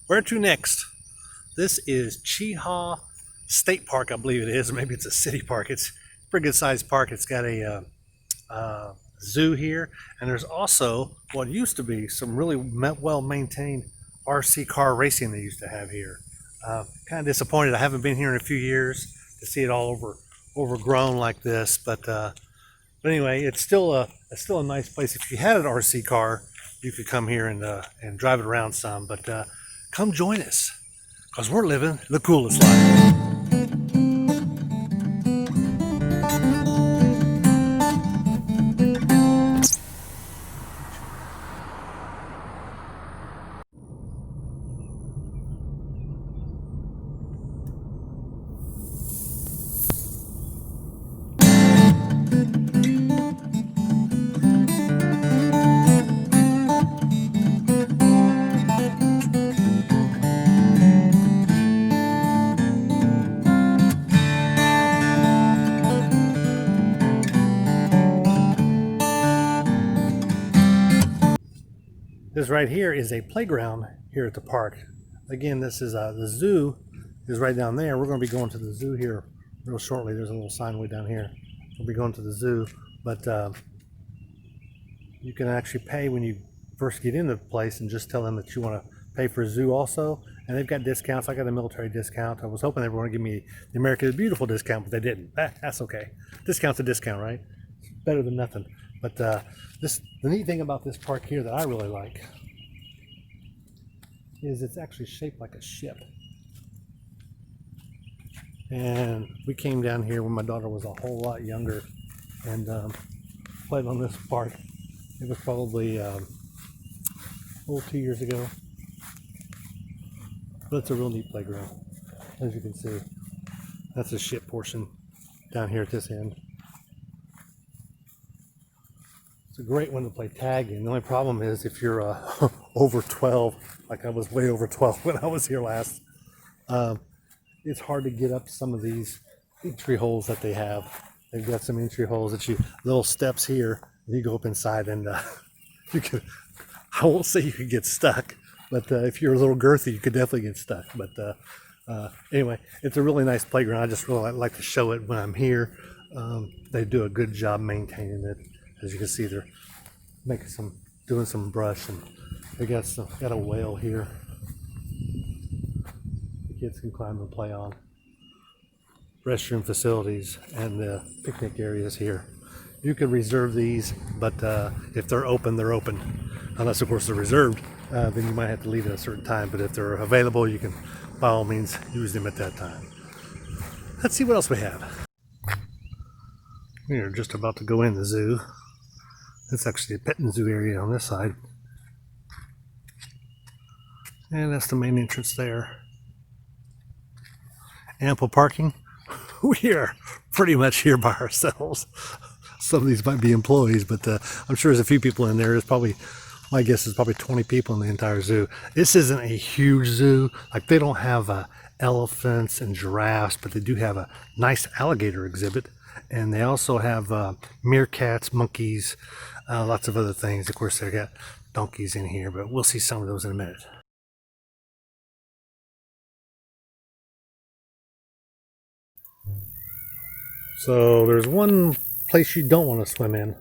Where to next? This is Chehaw State Park, I believe it is. Maybe it's a city park. It's a pretty good sized park. It's got a zoo here, and there's also what used to be some really well maintained RC car racing they used to have here. Kind of disappointed I haven't been here in a few years to see it all overgrown like this, but anyway, it's still a nice place. If you had an RC car, you could come here and drive it around some. But come join us, because we're living the coolest life. This right here is a playground here at the park. Again, this is the zoo is right down there. We're going to be going to the zoo here real shortly. There's a little sign way down here. We'll be going to the zoo, but you can actually pay when you first get into the place and just tell them that you want to pay for a zoo also. And they've got discounts. I got a military discount. I was hoping they were going to give me the America is Beautiful discount, but they didn't. That's okay. Discount's a discount, right? It's better than nothing. But the neat thing about this park here that I really like is it's actually shaped like a ship. And we came down here when my daughter was a whole lot younger and played on this park. It was probably 2 years ago. But it's a real neat playground. As you can see, that's the ship portion down here at this end. It's a great one to play tag in. The only problem is if you're over 12, like I was way over 12 when I was here last, it's hard to get up some of these entry holes that they have. They've got some entry holes that little steps here, and you go up inside and you could, I won't say you could get stuck, but if you're a little girthy, you could definitely get stuck. But anyway, it's a really nice playground. I just really like to show it when I'm here. They do a good job maintaining it. As you can see, they're doing some brush, and they got a whale here. The kids can climb and play on. Restroom facilities and the picnic areas here. You can reserve these, but if they're open, they're open. Unless, of course, they're reserved, then you might have to leave at a certain time. But if they're available, you can, by all means, use them at that time. Let's see what else we have. We're just about to go in the zoo. It's actually a petting zoo area on this side. And that's the main entrance there. Ample parking. We are pretty much here by ourselves. Some of these might be employees, but I'm sure there's a few people in there. There's probably, my guess is probably 20 people in the entire zoo. This isn't a huge zoo. Like, they don't have elephants and giraffes, but they do have a nice alligator exhibit. And they also have meerkats, monkeys, lots of other things. Of course, they got donkeys in here, but we'll see some of those in a minute. So there's one place you don't want to swim in,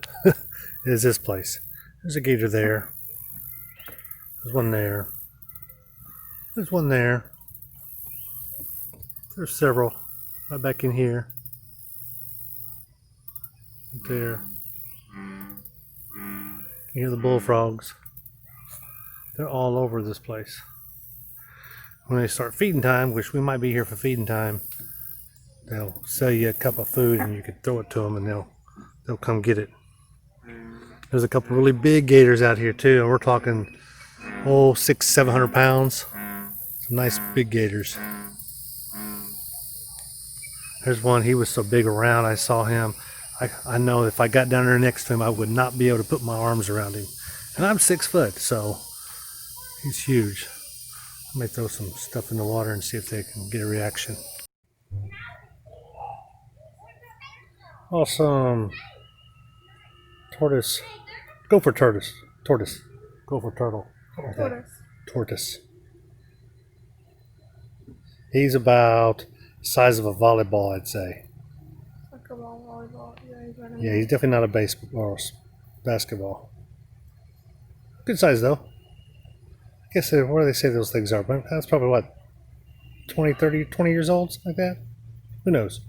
is this place. There's a gator there. There's one there. There's one there. There's several right back in here. There. You hear the bullfrogs. They're all over this place. When they start feeding time, which we might be here for feeding time, they'll sell you a cup of food and you can throw it to them and they'll come get it. There's a couple really big gators out here too, and we're talking 600-700 pounds. Some nice big gators. There's one, he was so big around, I saw him. I know if I got down there next to him, I would not be able to put my arms around him. And I'm 6 foot, so he's huge. I may throw some stuff in the water and see if they can get a reaction. Awesome. Tortoise. Go for tortoise. Tortoise. Go for turtle. Like tortoise. Tortoise. He's about the size of a volleyball, I'd say. Soccer ball, volleyball. Yeah, he's running. Yeah, he's definitely not a baseball or basketball. Good size though. I guess what do they say those things are? But that's probably what, 20, 30, 20 years old, something like that. Who knows?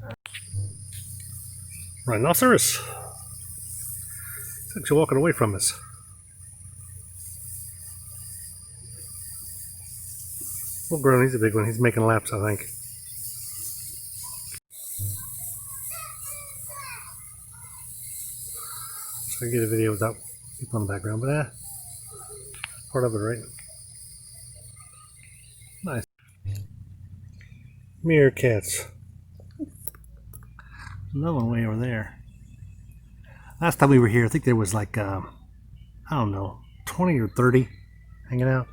Rhinoceros. Looks like you're walking away from us. Well, grown, he's a big one. He's making laps, I think. So I get a video without people in the background, but part of it, right? Nice. Meerkats. Another one way over there. Last time we were here, I think there was like, I don't know, 20 or 30 hanging out.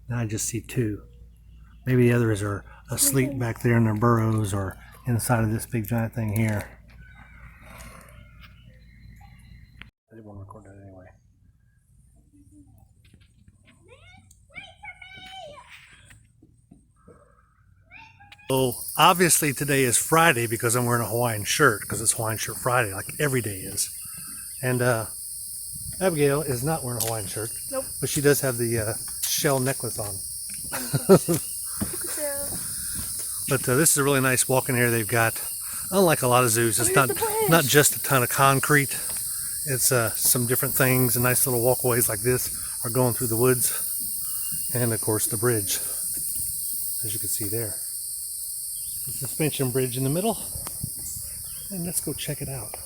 Now I just see 2. Maybe the others are asleep back there in their burrows or inside of this big giant thing here. I didn't want to record that anyway. So obviously today is Friday because I'm wearing a Hawaiian shirt, because it's Hawaiian Shirt Friday, like every day is. And Abigail is not wearing a Hawaiian shirt. Nope. But she does have the shell necklace on. But this is a really nice walk in here they've got. Unlike a lot of zoos, it's not just a ton of concrete. It's some different things, and nice little walkways like this are going through the woods. And of course the bridge, as you can see there. The suspension bridge in the middle. And let's go check it out.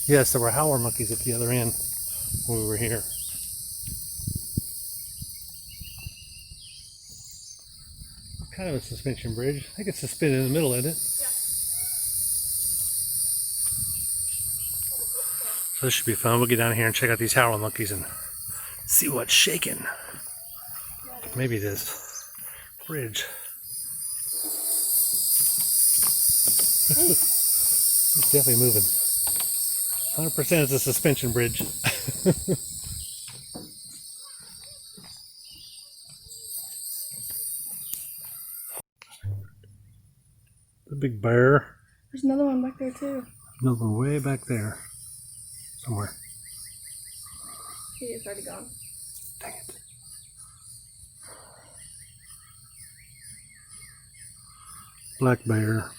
Yes, there were howler monkeys at the other end when we were here. Kind of a suspension bridge. I think it's suspended in the middle, isn't it? Yeah. So this should be fun. We'll get down here and check out these howler monkeys and see what's shaking. Maybe this bridge. It's definitely moving. 100% it's a suspension bridge. The big bear. There's another one back there too. Another one way back there. Somewhere. He is already gone. Dang it. Black bear.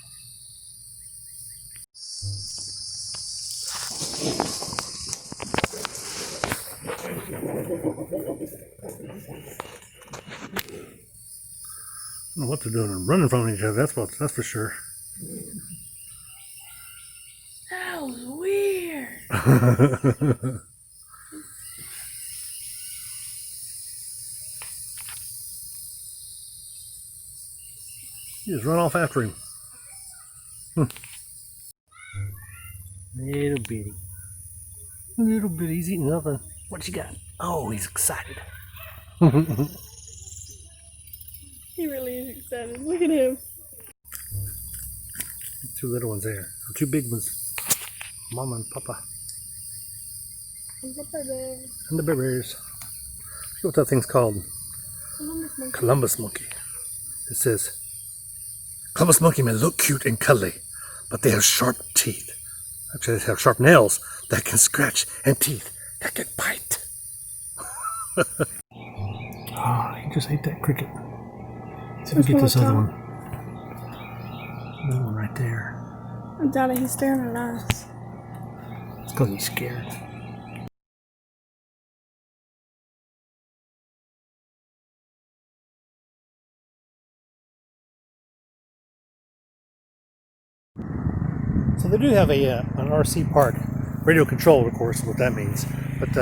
I don't know what they're doing. They're running from each other. That's for sure. That was weird. You just run off after him. Little bitty. Little bitty. He's eating nothing. What you got? Oh, he's excited. He really is excited. Look at him. 2 little ones there. 2 big ones. Mama and Papa. And the bear. And the bears. See what that thing's called. Columbus monkey. Columbus monkey. It says, Columbus monkey may look cute and cuddly, but they have sharp teeth. Actually, they have sharp nails that can scratch and teeth that can bite. Ah, he just ate that cricket. Let's see if we get this other one. Another one right there. I doubt it. He's staring at us. It's because he's scared. So they do have an RC park, radio controlled, of course, is what that means. But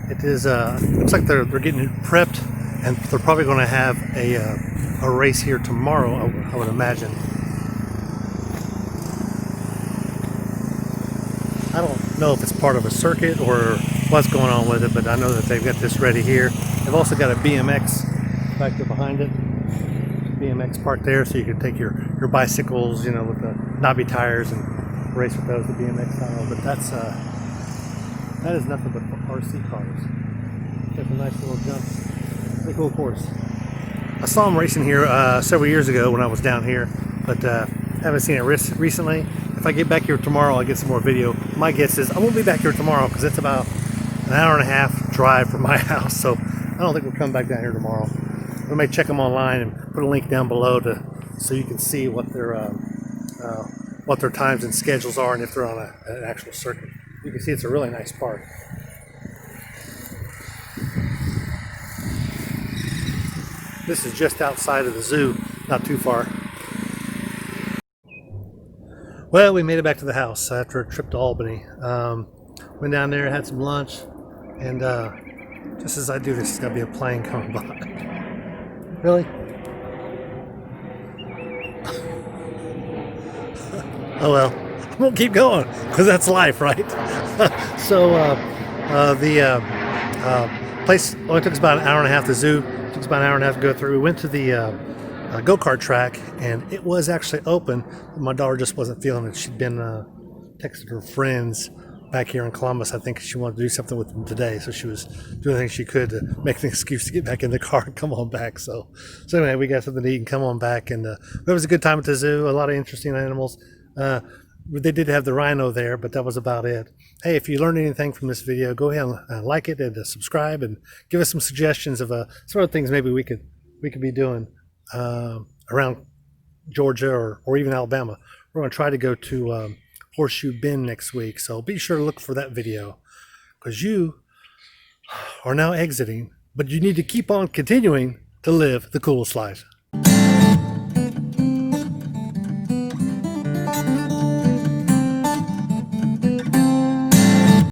it is looks like they're getting it prepped, and they're probably going to have a race here tomorrow, I would imagine. I don't know if it's part of a circuit or what's going on with it, but I know that they've got this ready here. They've also got a BMX back there behind it. BMX park there, so you can take your bicycles, you know, with the knobby tires and race with those, the BMX style. But that is nothing but RC cars. Got a nice little jump. Pretty cool course. I saw him racing here several years ago when I was down here, but haven't seen it recently. If I get back here tomorrow, I'll get some more video. My guess is I won't be back here tomorrow because it's about an hour and a half drive from my house, so I don't think we'll come back down here tomorrow. We may check them online and put a link down below so you can see what their times and schedules are and if they're on an actual circuit. You can see it's a really nice park. This is just outside of the zoo, not too far. Well, we made it back to the house after a trip to Albany. Went down there, had some lunch, and just as I do this, there's got to be a plane coming by. Really? Oh well, we'll keep going because that's life, right? So the place only took us about an hour and a half. The zoo took us about an hour and a half to go through. We went to the go-kart track, and it was actually open. My daughter just wasn't feeling it. She'd been texting her friends back here in Columbus. I think she wanted to do something with them today, so she was doing everything she could to make an excuse to get back in the car and come on back. So anyway, we got something to eat and come on back, and it was a good time at the zoo. A lot of interesting animals. They did have the rhino there, but that was about it. Hey, if you learned anything from this video, go ahead and like it and subscribe and give us some suggestions of some other things maybe we could be doing around Georgia or even Alabama. We're going to try to go to Horseshoe Bend next week, so be sure to look for that video because you are now exiting, but you need to keep on continuing to live the coolest life.